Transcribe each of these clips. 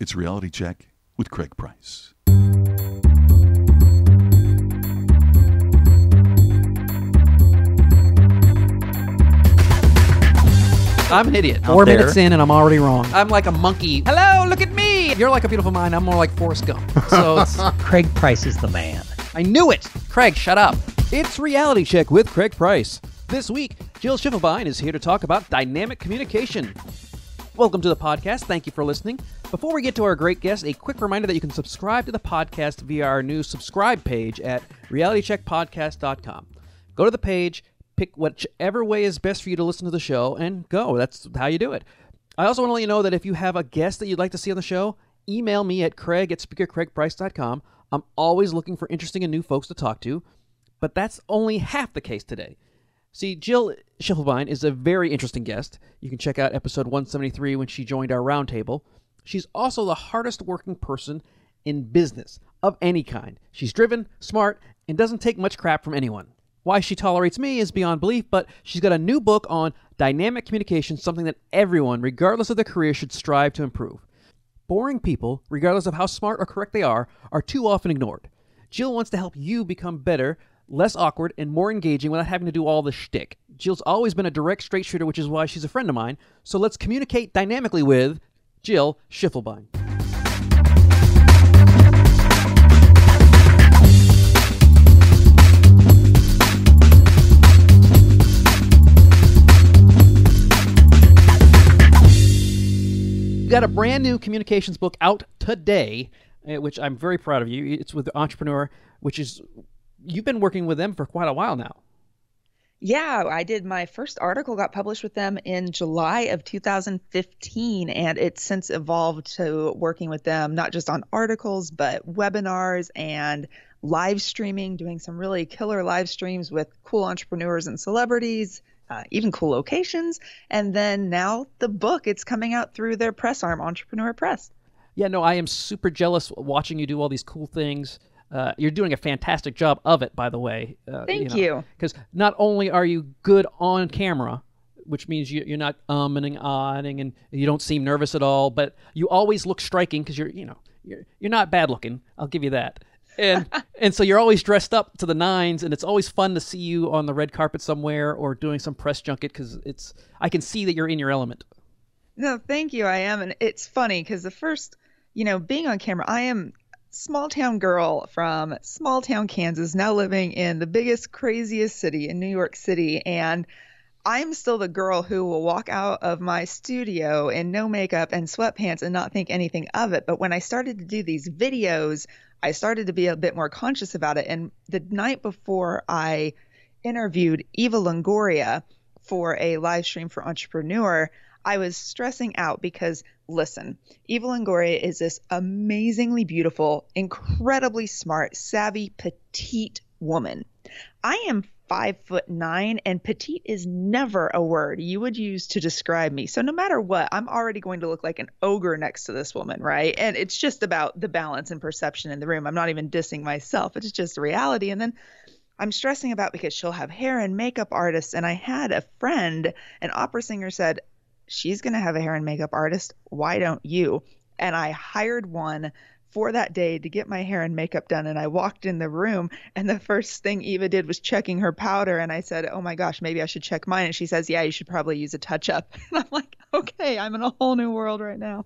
It's Reality Check with Craig Price. I'm an idiot. 4 minutes in and I'm already wrong. I'm like a monkey. Hello, look at me. You're like a beautiful mind. I'm more like Forrest Gump. So it's, Craig Price is the man. I knew it. Craig, shut up. It's Reality Check with Craig Price. This week, Jill Schiefelbein is here to talk about dynamic communication. Welcome to the podcast. Thank you for listening. Before we get to our great guest, a quick reminder that you can subscribe to the podcast via our new subscribe page at realitycheckpodcast.com. Go to the page, pick whichever way is best for you to listen to the show, and go. That's how you do it. I also want to let you know that if you have a guest that you'd like to see on the show, email me at craig@speakercraigprice.com. I'm always looking for interesting and new folks to talk to, but that's only half the case today. See, Jill Schiefelbein is a very interesting guest. You can check out episode 173 when she joined our roundtable. She's also the hardest working person in business of any kind. She's driven, smart, and doesn't take much crap from anyone. Why she tolerates me is beyond belief, but she's got a new book on dynamic communication, something that everyone, regardless of their career, should strive to improve. Boring people, regardless of how smart or correct they are too often ignored. Jill wants to help you become better, less awkward, and more engaging without having to do all the shtick. Jill's always been a direct, straight shooter, which is why she's a friend of mine. So let's communicate dynamically with Jill Schiefelbein. You got a brand new communications book out today, which I'm very proud of you. It's with Entrepreneur, which is, you've been working with them for quite a while now. Yeah, I did. My first article got published with them in July of 2015, and it's since evolved to working with them, not just on articles, but webinars and live streaming, doing some really killer live streams with cool entrepreneurs and celebrities, even cool locations. And then now the book, it's coming out through their press arm, Entrepreneur Press. Yeah, no, I am super jealous watching you do all these cool things. You're doing a fantastic job of it, by the way. Thank you. Because not only are you good on camera, which means you're not and ahhing and you don't seem nervous at all, but you always look striking because you're not bad looking. I'll give you that. And so you're always dressed up to the nines, and it's always fun to see you on the red carpet somewhere or doing some press junket because I can see that you're in your element. No, thank you. I am. And it's funny because the first, being on camera, I am small town girl from small town Kansas, now living in the biggest, craziest city in New York City. And I'm still the girl who will walk out of my studio in no makeup and sweatpants and not think anything of it. But when I started to do these videos, I started to be a bit more conscious about it. And the night before I interviewed Eva Longoria for a live stream for Entrepreneur, I was stressing out because, listen, Eva Longoria is this amazingly beautiful, incredibly smart, savvy, petite woman. I am 5'9", and petite is never a word you would use to describe me. So no matter what, I'm already going to look like an ogre next to this woman, right? And it's just about the balance and perception in the room. I'm not even dissing myself. It's just a reality. And then I'm stressing about because she'll have hair and makeup artists. And I had a friend, an opera singer, said, she's going to have a hair and makeup artist. Why don't you? And I hired one for that day to get my hair and makeup done. And I walked in the room, and the first thing Eva did was checking her powder. And I said, oh my gosh, maybe I should check mine. And she says, yeah, you should probably use a touch up. And I'm like, okay, I'm in a whole new world right now.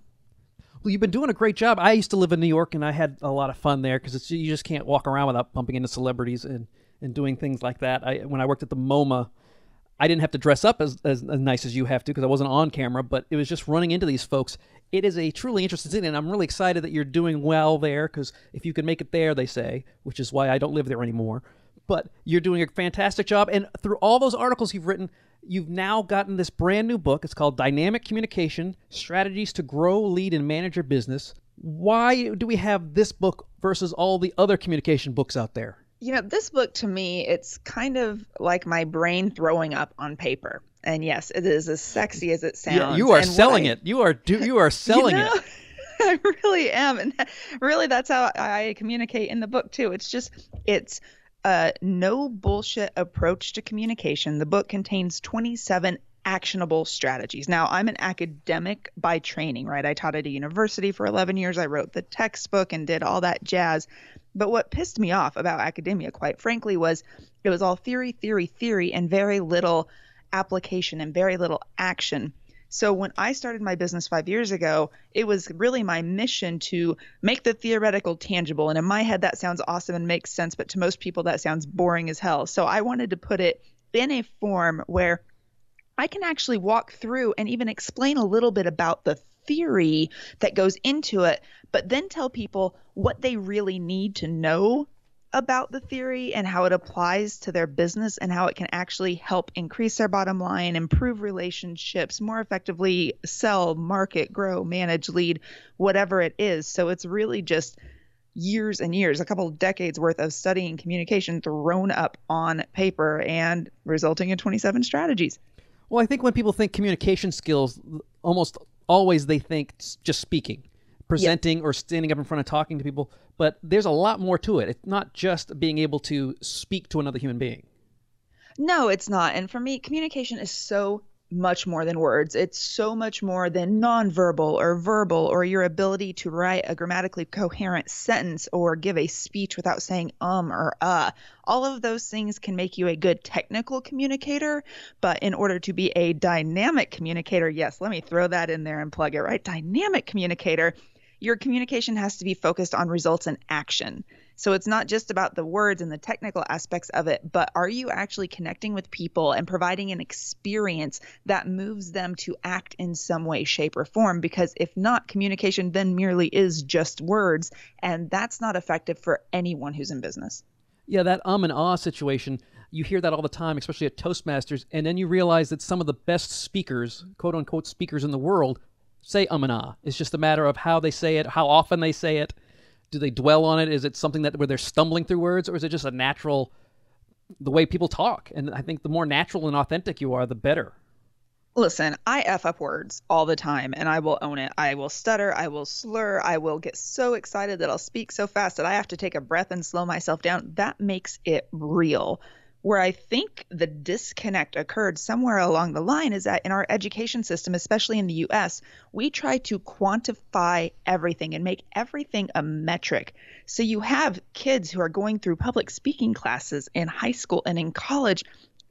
Well, you've been doing a great job. I used to live in New York, and I had a lot of fun there because you just can't walk around without bumping into celebrities and doing things like that. When I worked at the MoMA, I didn't have to dress up as nice as you have to because I wasn't on camera, but it was just running into these folks. It is a truly interesting city, and I'm really excited that you're doing well there because if you can make it there, they say, which is why I don't live there anymore. But you're doing a fantastic job, and through all those articles you've written, you've now gotten this brand new book. It's called Dynamic Communication, Strategies to Grow, Lead, and Manage Your Business. Why do we have this book versus all the other communication books out there? This book to me, it's kind of like my brain throwing up on paper. And yes, it is as sexy as it sounds. Yeah, you are selling it. You are selling it. I really am. And really, that's how I communicate in the book, too. It's a no bullshit approach to communication. The book contains 27 actionable strategies. Now, I'm an academic by training, right? I taught at a university for 11 years. I wrote the textbook and did all that jazz. But what pissed me off about academia, quite frankly, was it was all theory, theory, theory, and very little application and very little action. So when I started my business 5 years ago, it was really my mission to make the theoretical tangible. And in my head, that sounds awesome and makes sense. But to most people, that sounds boring as hell. So I wanted to put it in a form where I can actually walk through and even explain a little bit about the theory that goes into it, but then tell people what they really need to know about the theory and how it applies to their business and how it can actually help increase their bottom line, improve relationships, more effectively sell, market, grow, manage, lead, whatever it is. So it's really just years and years, a couple of decades worth of studying communication thrown up on paper and resulting in 27 strategies. Well, I think when people think communication skills, almost always they think just speaking, presenting, or standing up in front of talking to people. But there's a lot more to it. It's not just being able to speak to another human being. No, it's not. And for me, communication is so much more than words. It's so much more than nonverbal or verbal, or your ability to write a grammatically coherent sentence or give a speech without saying or All of those things can make you a good technical communicator, but in order to be a dynamic communicator, yes, let me throw that in there and plug it, right? Dynamic communicator, your communication has to be focused on results and action. So it's not just about the words and the technical aspects of it, but are you actually connecting with people and providing an experience that moves them to act in some way, shape, or form? Because if not, communication then merely is just words, and that's not effective for anyone who's in business. Yeah, that and ah situation, you hear that all the time, especially at Toastmasters, and then you realize that some of the best speakers, quote-unquote speakers in the world, say and ah. It's just a matter of how they say it, how often they say it. Do they dwell on it? Is it something that where they're stumbling through words, or is it just a natural, the way people talk? And I think the more natural and authentic you are, the better. Listen, I F up words all the time, and I will own it. I will stutter, I will slur, I will get so excited that I'll speak so fast that I have to take a breath and slow myself down. That makes it real. Where I think the disconnect occurred somewhere along the line is that in our education system, especially in the US, we try to quantify everything and make everything a metric. So you have kids who are going through public speaking classes in high school and in college,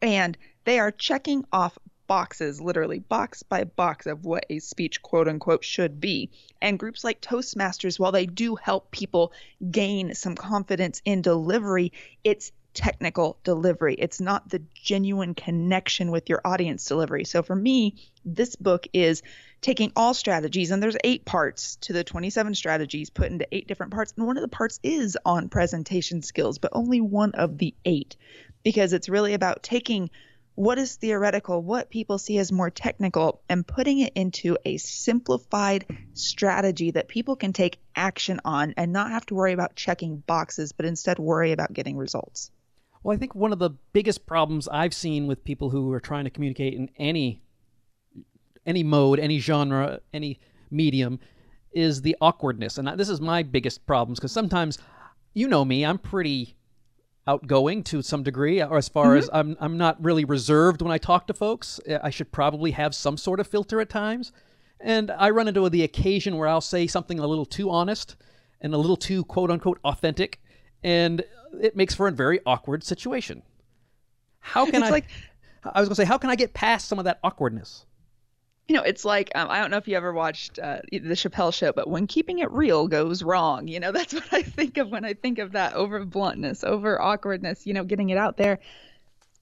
and they are checking off boxes, literally box by box, of what a speech, quote unquote, should be. And groups like Toastmasters, while they do help people gain some confidence in delivery, it's technical delivery. It's not the genuine connection with your audience delivery. So for me, this book is taking all strategies, and there's 8 parts to the 27 strategies put into 8 different parts. And one of the parts is on presentation skills, but only one of the 8, because it's really about taking what is theoretical, what people see as more technical, and putting it into a simplified strategy that people can take action on and not have to worry about checking boxes, but instead worry about getting results. Well, I think one of the biggest problems I've seen with people who are trying to communicate in any mode, any genre, any medium, is the awkwardness. And this is my biggest problems, because sometimes, you know me, I'm pretty outgoing to some degree, or as far as I'm not really reserved when I talk to folks. I should probably have some sort of filter at times. And I run into the occasion where I'll say something a little too honest and a little too, quote unquote, authentic. And it makes for a very awkward situation. How can I was going to say, how can I get past some of that awkwardness? You know, it's like, I don't know if you ever watched the Chappelle Show, but when keeping it real goes wrong, you know, that's what I think of when I think of that, over bluntness, over awkwardness, you know, getting it out there.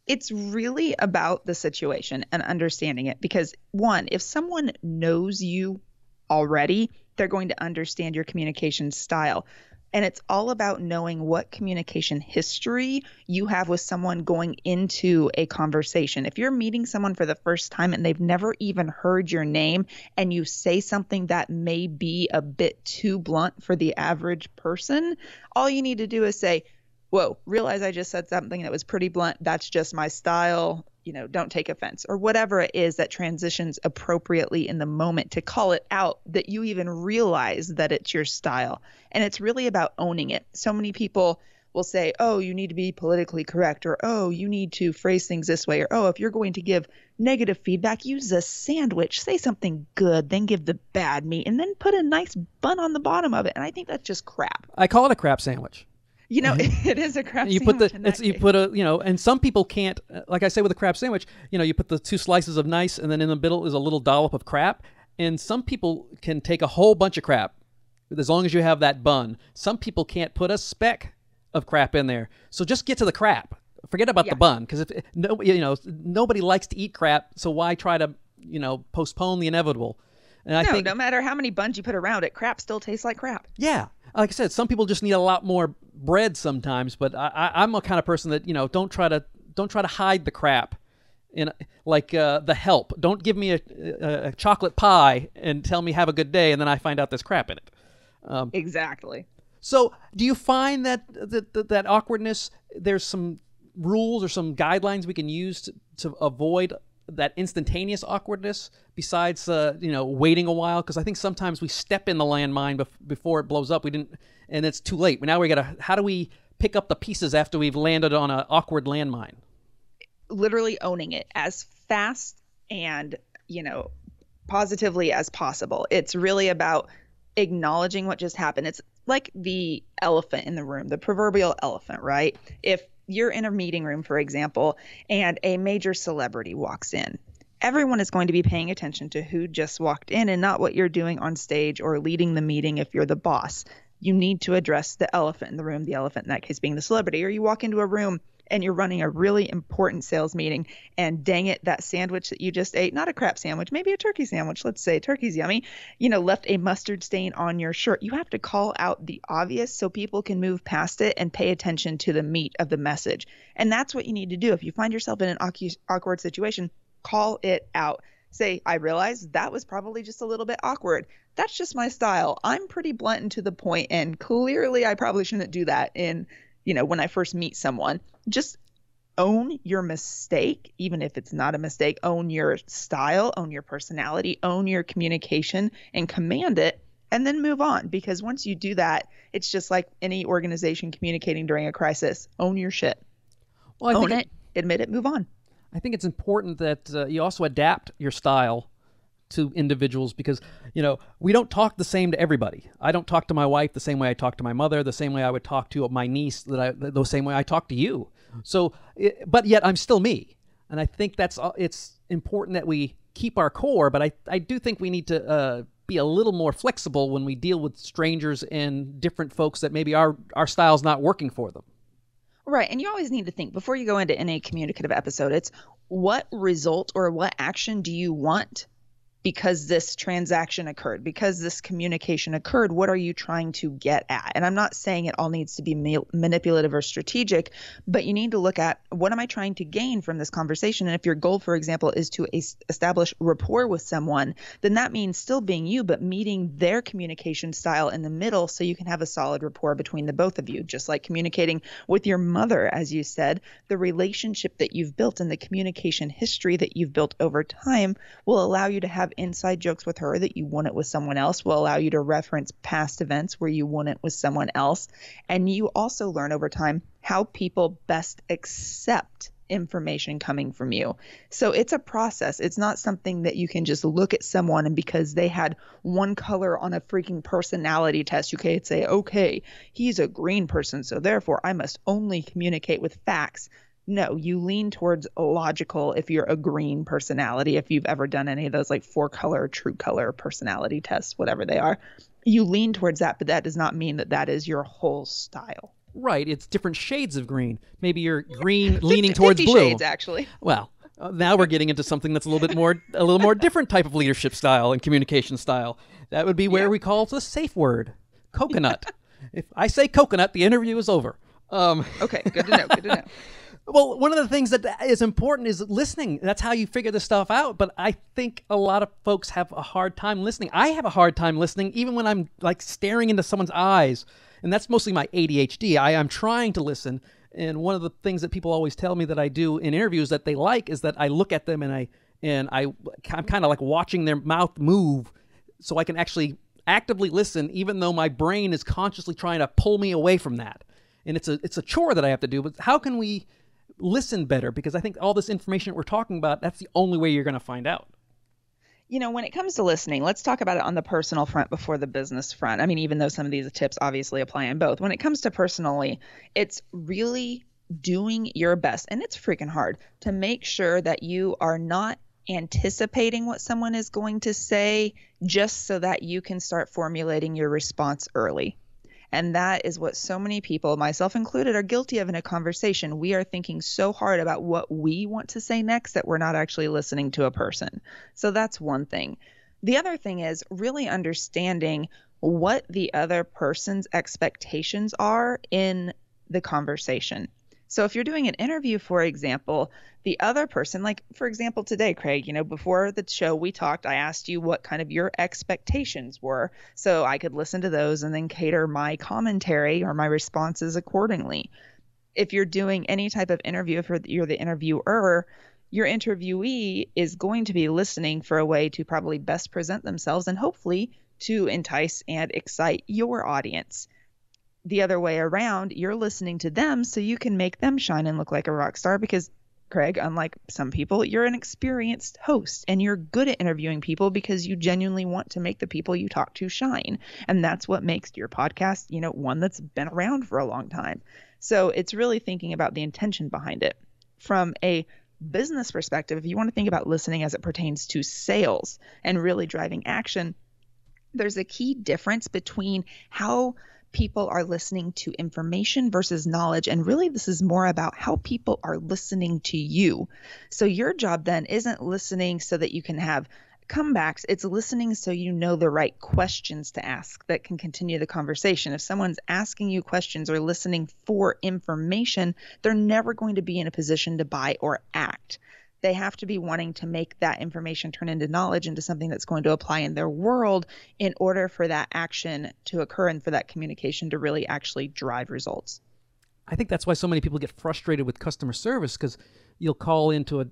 It's really about the situation and understanding it, because one, if someone knows you already, they're going to understand your communication style. And it's all about knowing what communication history you have with someone going into a conversation. If you're meeting someone for the first time and they've never even heard your name, and you say something that may be a bit too blunt for the average person, all you need to do is say, whoa, realize I just said something that was pretty blunt. That's just my style. You know, don't take offense, or whatever it is that transitions appropriately in the moment to call it out, that you even realize that it's your style. And it's really about owning it. So many people will say, oh, you need to be politically correct, or oh, you need to phrase things this way, or oh, if you're going to give negative feedback, use a sandwich, say something good, then give the bad meat, and then put a nice bun on the bottom of it. And I think that's just crap. I call it a crap sandwich. It is a crap You sandwich. put and some people can't, like I say with a crap sandwich, you put the 2 slices of nice, and then in the middle is a little dollop of crap. And some people can take a whole bunch of crap as long as you have that bun. Some people can't put a speck of crap in there. So just get to the crap. Forget about the bun, because nobody likes to eat crap. So why try to postpone the inevitable? And I think no matter how many buns you put around it, crap still tastes like crap. Yeah. Like I said, some people just need a lot more bread sometimes, but I'm a kind of person that, don't try to hide the crap. The Help. Don't give me a chocolate pie and tell me have a good day, and then I find out there's crap in it. Exactly. So do you find that awkwardness, there's some rules or some guidelines we can use to avoid that instantaneous awkwardness besides, waiting a while? Because I think sometimes we step in the landmine before it blows up. And it's too late. Now how do we pick up the pieces after we've landed on an awkward landmine? Literally owning it as fast and, positively as possible. It's really about acknowledging what just happened. It's like the elephant in the room, the proverbial elephant, right? If you're in a meeting room, for example, and a major celebrity walks in, everyone is going to be paying attention to who just walked in and not what you're doing on stage or leading the meeting if you're the boss. You need to address the elephant in the room, the elephant in that case being the celebrity. Or you walk into a room and you're running a really important sales meeting, and dang it, that sandwich that you just ate, not a crap sandwich, maybe a turkey sandwich, let's say turkey's yummy, left a mustard stain on your shirt. You have to call out the obvious so people can move past it and pay attention to the meat of the message. And that's what you need to do. If you find yourself in an awkward situation, call it out. Say, I realize that was probably just a little bit awkward. That's just my style. I'm pretty blunt and to the point, and clearly I probably shouldn't do that when I first meet someone. Just own your mistake, even if it's not a mistake. Own your style, own your personality, own your communication, and command it, and then move on. Because once you do that, it's just like any organization communicating during a crisis. Own your shit. Well, own it, admit it, move on. I think it's important that you also adapt your style to individuals, because we don't talk the same to everybody. I don't talk to my wife the same way I talk to my mother, the same way I would talk to my niece, the same way I talk to you. So, but yet I'm still me, and I think it's important that we keep our core. But I do think we need to be a little more flexible when we deal with strangers and different folks that maybe our style's not working for them. Right. And you always need to think before you go into any communicative episode, it's what result or what action do you want because this transaction occurred, because this communication occurred? What are you trying to get at? And I'm not saying it all needs to be manipulative or strategic, but you need to look at, what am I trying to gain from this conversation? And if your goal, for example, is to establish rapport with someone, then that means still being you, but meeting their communication style in the middle so you can have a solid rapport between the both of you. Just like communicating with your mother, as you said, the relationship that you've built and the communication history that you've built over time will allow you to have inside jokes with her that you wouldn't with someone else, will allow you to reference past events where you wouldn't with someone else. And you also learn over time how people best accept information coming from you. So it's a process. It's not something that you can just look at someone and because they had one color on a freaking personality test, you can say, okay, he's a green person, so therefore I must only communicate with facts. No, you lean towards logical if you're a green personality. If you've ever done any of those like 4-color, true color personality tests, whatever they are, you lean towards that, but that does not mean that that is your whole style. Right. It's different shades of green. Maybe you're green leaning towards 50 blue. shades, actually. Well, now we're getting into something that's a little more different type of leadership style and communication style. That would be where we call the safe word, coconut. If I say coconut, the interview is over. Okay, good to know. Good to know. Well, one of the things that is important is listening. That's how you figure this stuff out. But I think a lot of folks have a hard time listening. I have a hard time listening even when I'm like staring into someone's eyes. And that's mostly my ADHD. I am trying to listen. And one of the things that people always tell me that I do in interviews that they like is that I look at them and I'm kind of like watching their mouth move so I can actually actively listen, even though my brain is consciously trying to pull me away from that. and it's a chore that I have to do. But how can we listen better? Because I think all this information that we're talking about, that's the only way you're going to find out. When it comes to listening, let's talk about it on the personal front before the business front. I mean, even though some of these tips obviously apply in both. When it comes to personally, it's really doing your best, and it's freaking hard, to make sure that you are not anticipating what someone is going to say just so that you can start formulating your response early. And that is what so many people, myself included, are guilty of in a conversation. We are thinking so hard about what we want to say next that we're not actually listening to a person. So that's one thing. The other thing is really understanding what the other person's expectations are in the conversation. So if you're doing an interview, for example, the other person, like for example today, Craig, before the show we talked, I asked you what kind of your expectations were so I could listen to those and then cater my commentary or my responses accordingly. If you're doing any type of interview, if you're the interviewer, your interviewee is going to be listening for a way to probably best present themselves and hopefully to entice and excite your audience. The other way around, you're listening to them so you can make them shine and look like a rock star because, Craig, unlike some people, you're an experienced host and you're good at interviewing people because you genuinely want to make the people you talk to shine. And that's what makes your podcast, one that's been around for a long time. So it's really thinking about the intention behind it. From a business perspective, if you want to think about listening as it pertains to sales and really driving action, there's a key difference between how people are listening to information versus knowledge. And really, this is more about how people are listening to you. So your job then isn't listening so that you can have comebacks. It's listening so you know the right questions to ask that can continue the conversation. If someone's asking you questions or listening for information, they're never going to be in a position to buy or act. They have to be wanting to make that information turn into knowledge, into something that's going to apply in their world in order for that action to occur and for that communication to really actually drive results. I think that's why so many people get frustrated with customer service, because you'll call into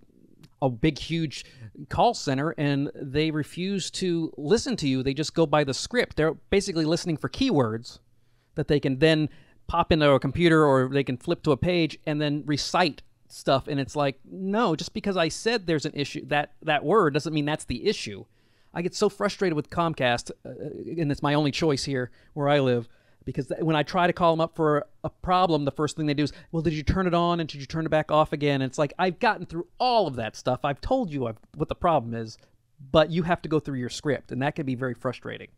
a big, huge call center and they refuse to listen to you. They just go by the script. They're basically listening for keywords that they can then pop into a computer or they can flip to a page and then recite stuff. And it's like, no, just because I said there's an issue, that word doesn't mean that's the issue. I get so frustrated with Comcast, and it's my only choice here where I live, because when I try to call them up for a problem, the first thing they do is, well, did you turn it on and did you turn it back off again? And it's like, I've gotten through all of that stuff. I've told you what the problem is, but you have to go through your script, and that can be very frustrating.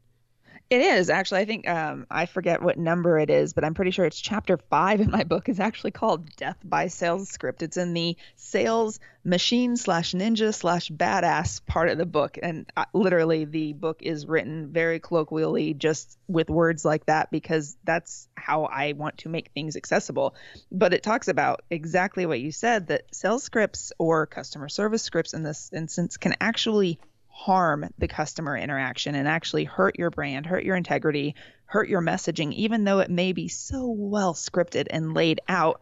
It is actually. I think I forget what number it is, but I'm pretty sure it's chapter 5 in my book is actually called Death by Sales Script. It's in the sales machine /ninja/badass part of the book. And literally the book is written very colloquially just with words like that because that's how I want to make things accessible. But it talks about exactly what you said, that sales scripts or customer service scripts in this instance can actually harm the customer interaction and actually hurt your brand, hurt your integrity, hurt your messaging, even though it may be so well scripted and laid out.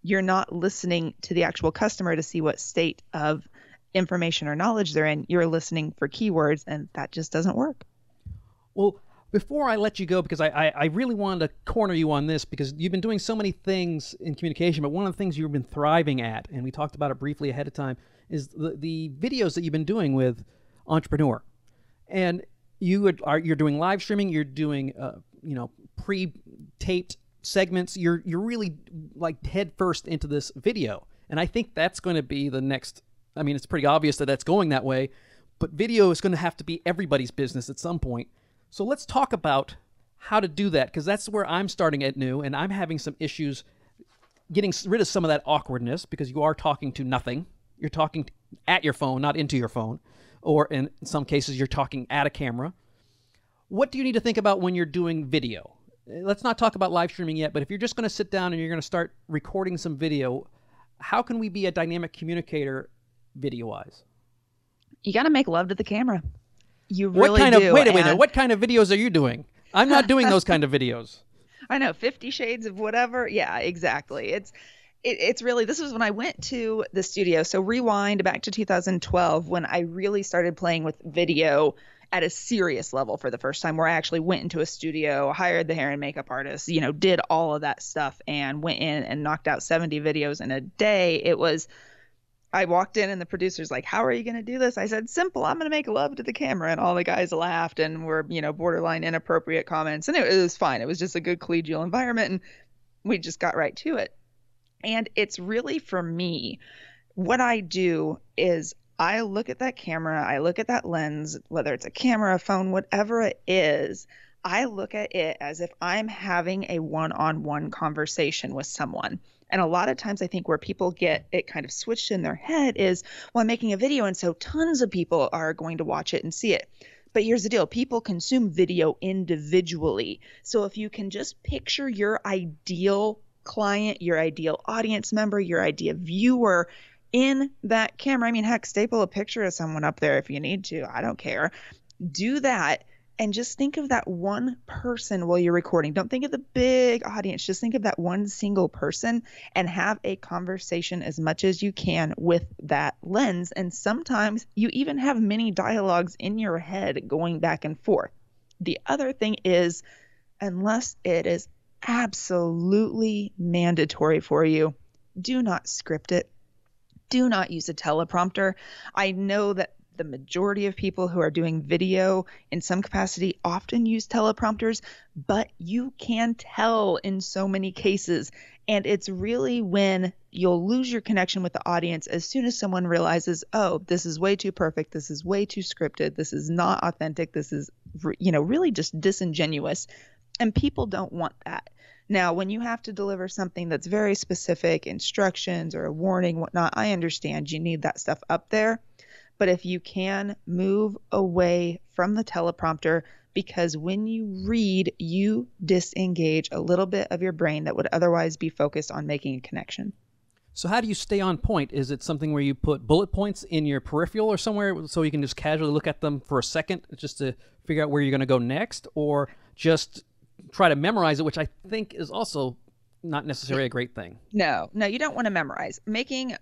You're not listening to the actual customer to see what state of information or knowledge they're in. You're listening for keywords, and that just doesn't work. Well, before I let you go, because I really wanted to corner you on this, because you've been doing so many things in communication, but one of the things you've been thriving at, and we talked about it briefly ahead of time, is the videos that you've been doing with Entrepreneur. And you're doing live streaming, you're doing pre-taped segments, you're really like head first into this video. And I think that's going to be the next, I mean, it's pretty obvious that that's going that way, but video is going to have to be everybody's business at some point. So let's talk about how to do that, because that's where I'm starting at new, and I'm having some issues getting rid of some of that awkwardness, because you are talking to nothing. You're talking at your phone, not into your phone. Or in some cases, you're talking at a camera. What do you need to think about when you're doing video? Let's not talk about live streaming yet, but if you're just going to sit down and you're going to start recording some video, how can we be a dynamic communicator video-wise? You got to make love to the camera. You really do. Wait a minute. What kind of videos are you doing? I'm not doing those kind of videos. I know, 50 Shades of whatever. Yeah, exactly. It's really, this was when I went to the studio. So rewind back to 2012 when I really started playing with video at a serious level for the first time, where I actually went into a studio, hired the hair and makeup artist, did all of that stuff and went in and knocked out 70 videos in a day. I walked in and the producer's like, how are you going to do this? I said, simple. I'm going to make love to the camera. And all the guys laughed and were, borderline inappropriate comments. And it was fine. It was just a good collegial environment. And we just got right to it. And it's really, for me, what I do is I look at that camera, I look at that lens, whether it's a camera, a phone, whatever it is, I look at it as if I'm having a one-on-one conversation with someone. And a lot of times I think where people get it kind of switched in their head is, well, I'm making a video and so tons of people are going to watch it and see it. But here's the deal. People consume video individually. So if you can just picture your ideal client, your ideal audience member, your ideal viewer in that camera. I mean, heck, staple a picture of someone up there if you need to. I don't care. Do that and just think of that one person while you're recording. Don't think of the big audience. Just think of that one single person and have a conversation as much as you can with that lens. And sometimes you even have mini dialogues in your head going back and forth. The other thing is, unless it is absolutely mandatory for you, do not script it. Do not use a teleprompter. I know that the majority of people who are doing video in some capacity often use teleprompters, but you can tell in so many cases. And it's really when you'll lose your connection with the audience as soon as someone realizes, oh, this is way too perfect. This is way too scripted. This is not authentic. This is, really just disingenuous. And people don't want that. Now, when you have to deliver something that's very specific, instructions or a warning, whatnot, I understand you need that stuff up there. But if you can, move away from the teleprompter, because when you read, you disengage a little bit of your brain that would otherwise be focused on making a connection. So how do you stay on point? Is it something where you put bullet points in your peripheral or somewhere so you can just casually look at them for a second just to figure out where you're going to go next, or just try to memorize it, which I think is also not necessarily a great thing? No, you don't want to memorize.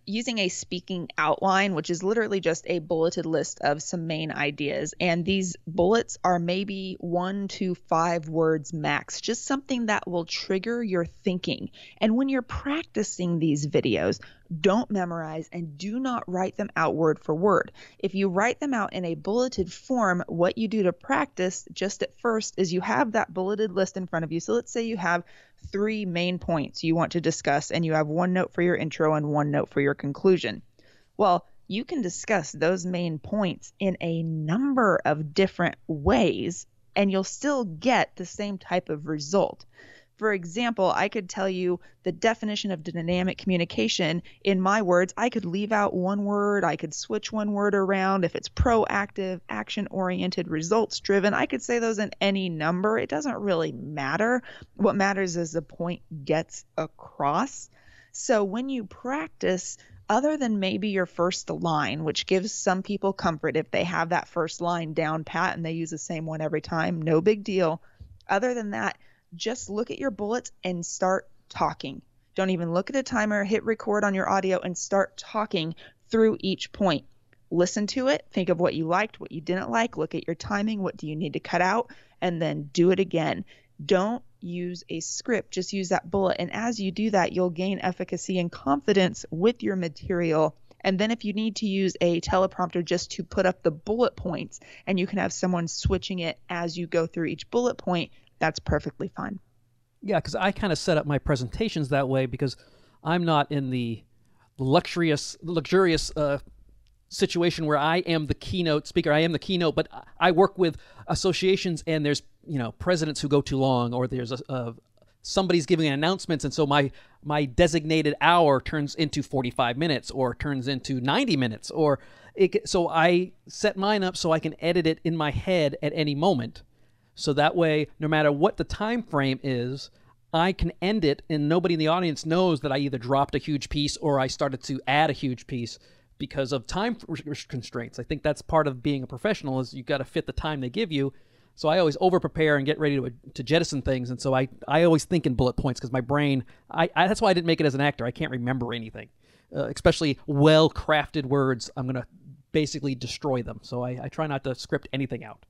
Using a speaking outline, which is literally just a bulleted list of some main ideas. And these bullets are maybe 1 to 5 words max, just something that will trigger your thinking. And when you're practicing these videos, don't memorize and do not write them out word for word. If you write them out in a bulleted form, what you do to practice just at first is you have that bulleted list in front of you. So let's say you have 3 main points you want to discuss and you have 1 note for your intro and 1 note for your conclusion. Well, you can discuss those main points in a number of different ways and you'll still get the same type of result. For example, I could tell you the definition of dynamic communication in my words. I could leave out 1 word. I could switch 1 word around. If it's proactive, action-oriented, results-driven, I could say those in any number. It doesn't really matter. What matters is the point gets across. So when you practice, other than maybe your first line, which gives some people comfort if they have that first line down pat and they use the same one every time, no big deal. Other than that, just look at your bullets and start talking. Don't even look at a timer, hit record on your audio and start talking through each point. Listen to it, think of what you liked, what you didn't like, look at your timing, what do you need to cut out, and then do it again. Don't use a script, just use that bullet. And as you do that, you'll gain efficacy and confidence with your material. And then if you need to use a teleprompter just to put up the bullet points and you can have someone switching it as you go through each bullet point, that's perfectly fine. Yeah, because I kind of set up my presentations that way because I'm not in the luxurious situation where I am the keynote speaker. I am the keynote, but I work with associations and there's, presidents who go too long, or there's somebody's giving announcements, and so my designated hour turns into 45 minutes or turns into 90 minutes, so I set mine up so I can edit it in my head at any moment. So that way, no matter what the time frame is, I can end it and nobody in the audience knows that I either dropped a huge piece or I started to add a huge piece because of time constraints. I think that's part of being a professional, is you got to fit the time they give you. So I always over-prepare and get ready to jettison things. And so I always think in bullet points because my brain, that's why I didn't make it as an actor. I can't remember anything, especially well-crafted words. I'm going to basically destroy them. So I try not to script anything out.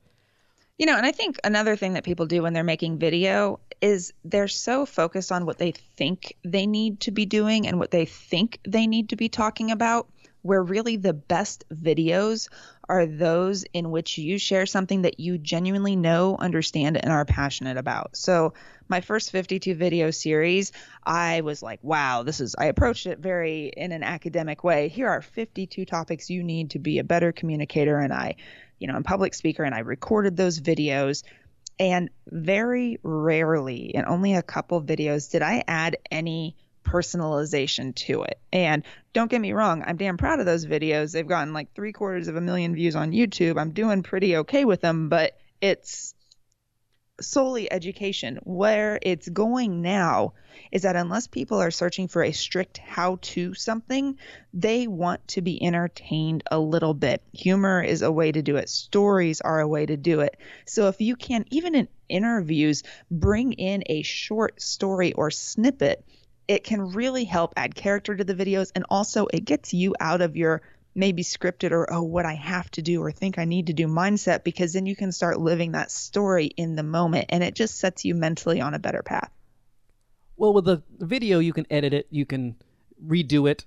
And I think another thing that people do when they're making video is they're so focused on what they think they need to be doing and what they think they need to be talking about, where really the best videos are those in which you share something that you genuinely know, understand, and are passionate about. So my first 52 video series, I was like, wow, I approached it very in an academic way. Here are 52 topics you need to be a better communicator. And I'm a public speaker, and I recorded those videos. And very rarely, in only a couple videos, did I add any personalization to it. And don't get me wrong, I'm damn proud of those videos. They've gotten like 750,000 views on YouTube. I'm doing pretty okay with them, but it's solely education. Where it's going now is that unless people are searching for a strict how-to something, they want to be entertained a little bit. Humor is a way to do it. Stories are a way to do it. So if you can, even in interviews, bring in a short story or snippet, it can really help add character to the videos, and also it gets you out of your maybe scripted or, what I have to do or think I need to do mindset, because then you can start living that story in the moment, and it just sets you mentally on a better path. Well, with the video, you can edit it, you can redo it.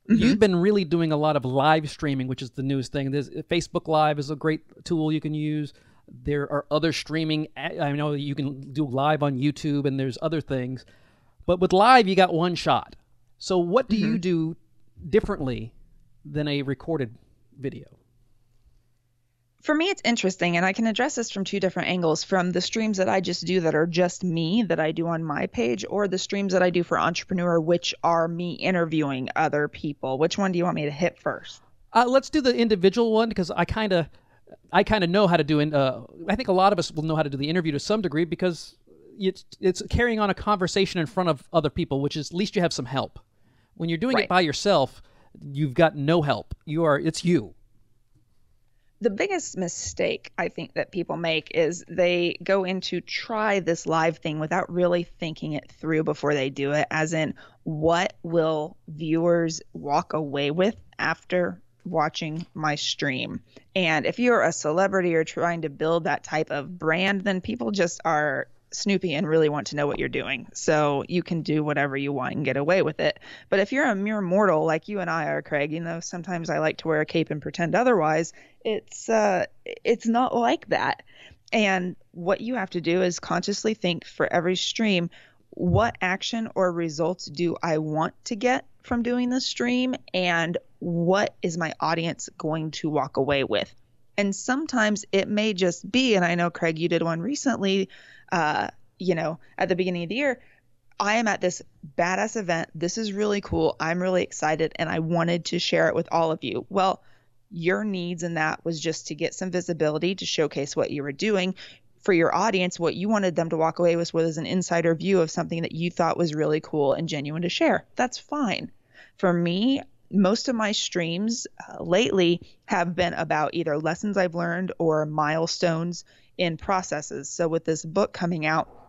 Mm-hmm. You've been really doing a lot of live streaming, which is the newest thing. Facebook Live is a great tool you can use. There are other streaming. I know you can do live on YouTube, and there's other things. But with live, you got one shot. So what do you do differently than a recorded video? For me, it's interesting, and I can address this from two different angles, from the streams that I just do that are just me, that I do on my page, or the streams that I do for Entrepreneur, which are me interviewing other people. Which one do you want me to hit first? Let's do the individual one, because I kind of know how to do it. I think a lot of us will know how to do the interview to some degree, because it's carrying on a conversation in front of other people, which is, at least you have some help. When you're doing it by yourself, you've got no help. It's you. The biggest mistake I think that people make is they go in to try this live thing without really thinking it through before they do it, as in, what will viewers walk away with after watching my stream? And if you're a celebrity or trying to build that type of brand, then people just are snoopy and really want to know what you're doing. So you can do whatever you want and get away with it. But if you're a mere mortal like you and I are, Craig, sometimes I like to wear a cape and pretend otherwise. It's not like that. And what you have to do is consciously think for every stream, what action or results do I want to get from doing this stream, and what is my audience going to walk away with? And sometimes it may just be, and I know, Craig, you did one recently, at the beginning of the year, I am at this badass event. This is really cool. I'm really excited, and I wanted to share it with all of you. Well, your needs in that was just to get some visibility, to showcase what you were doing. For your audience, what you wanted them to walk away with was an insider view of something that you thought was really cool and genuine to share. That's fine. For me, most of my streams lately have been about either lessons I've learned or milestones in processes. So with this book coming out,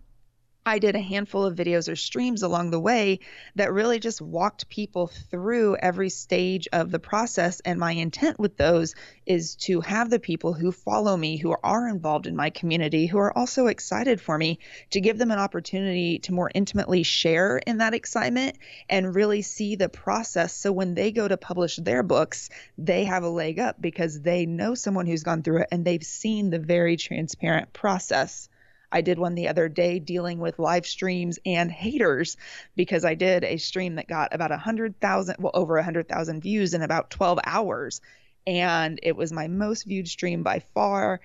I did a handful of videos or streams along the way that really just walked people through every stage of the process. And my intent with those is to have the people who follow me, who are involved in my community, who are also excited for me, to give them an opportunity to more intimately share in that excitement and really see the process. So when they go to publish their books, they have a leg up because they know someone who's gone through it and they've seen the very transparent process. I did one the other day dealing with live streams and haters, because I did a stream that got about over 100,000 views in about 12 hours. And it was my most viewed stream by far.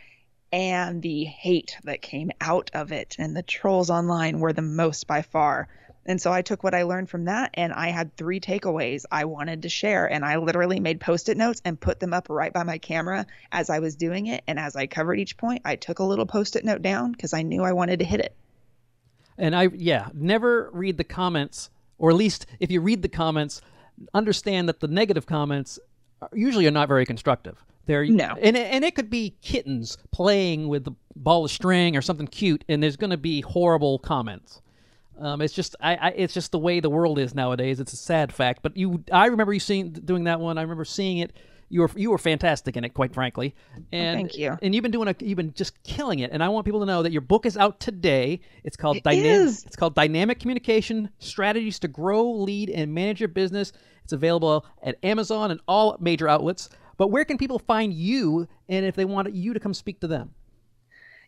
And the hate that came out of it and the trolls online were the most by far. And so I took what I learned from that, and I had 3 takeaways I wanted to share. And I literally made Post-it notes and put them up right by my camera as I was doing it. And as I covered each point, I took a little Post-it note down because I knew I wanted to hit it. And never read the comments, or at least if you read the comments, understand that the negative comments usually are not very constructive. No. And it could be kittens playing with a ball of string or something cute, and there's going to be horrible comments. It's just it's just the way the world is nowadays. It's a sad fact. But I remember you doing that one. I remember seeing it. You were fantastic in it, quite frankly. And thank you. And you've been just killing it. And I want people to know that your book is out today. It's called is. Dynamic Communication: Strategies to Grow, Lead, and Manage Your Business. It's available at Amazon and all major outlets. But where can people find you, and if they want you to come speak to them?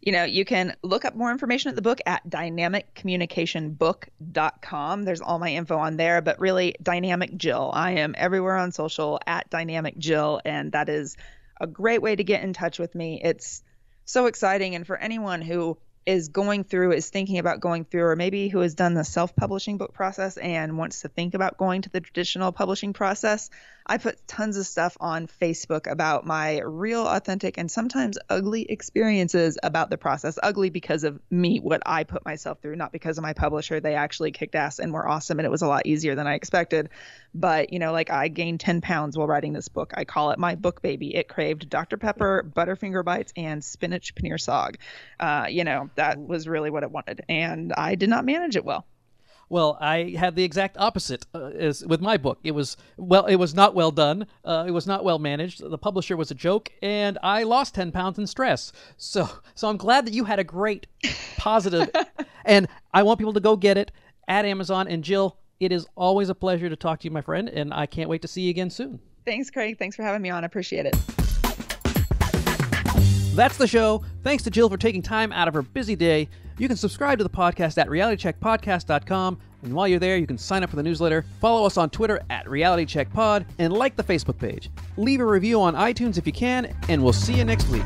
You can look up more information at the book at dynamiccommunicationbook.com. There's all my info on there, but really Dynamic Jill. I am everywhere on social at Dynamic Jill, and that is a great way to get in touch with me. It's so exciting. And for anyone who is thinking about going through, or maybe who has done the self-publishing book process and wants to think about going to the traditional publishing process, I put tons of stuff on Facebook about my real, authentic, and sometimes ugly experiences about the process. Ugly because of me, what I put myself through, not because of my publisher. They actually kicked ass and were awesome, and it was a lot easier than I expected. But, like I gained 10 pounds while writing this book. I call it my book baby. It craved Dr. Pepper, Butterfinger Bites, and spinach paneer saag. That was really what it wanted, and I did not manage it well. Well, I had the exact opposite as with my book. It was not well done. It was not well managed. The publisher was a joke, and I lost 10 pounds in stress. So I'm glad that you had a great, positive, and I want people to go get it at Amazon. And Jill, it is always a pleasure to talk to you, my friend, and I can't wait to see you again soon. Thanks, Craig. Thanks for having me on. I appreciate it. That's the show. Thanks to Jill for taking time out of her busy day. You can subscribe to the podcast at realitycheckpodcast.com. And while you're there, you can sign up for the newsletter, follow us on Twitter at realitycheckpod, and like the Facebook page. Leave a review on iTunes if you can, and we'll see you next week.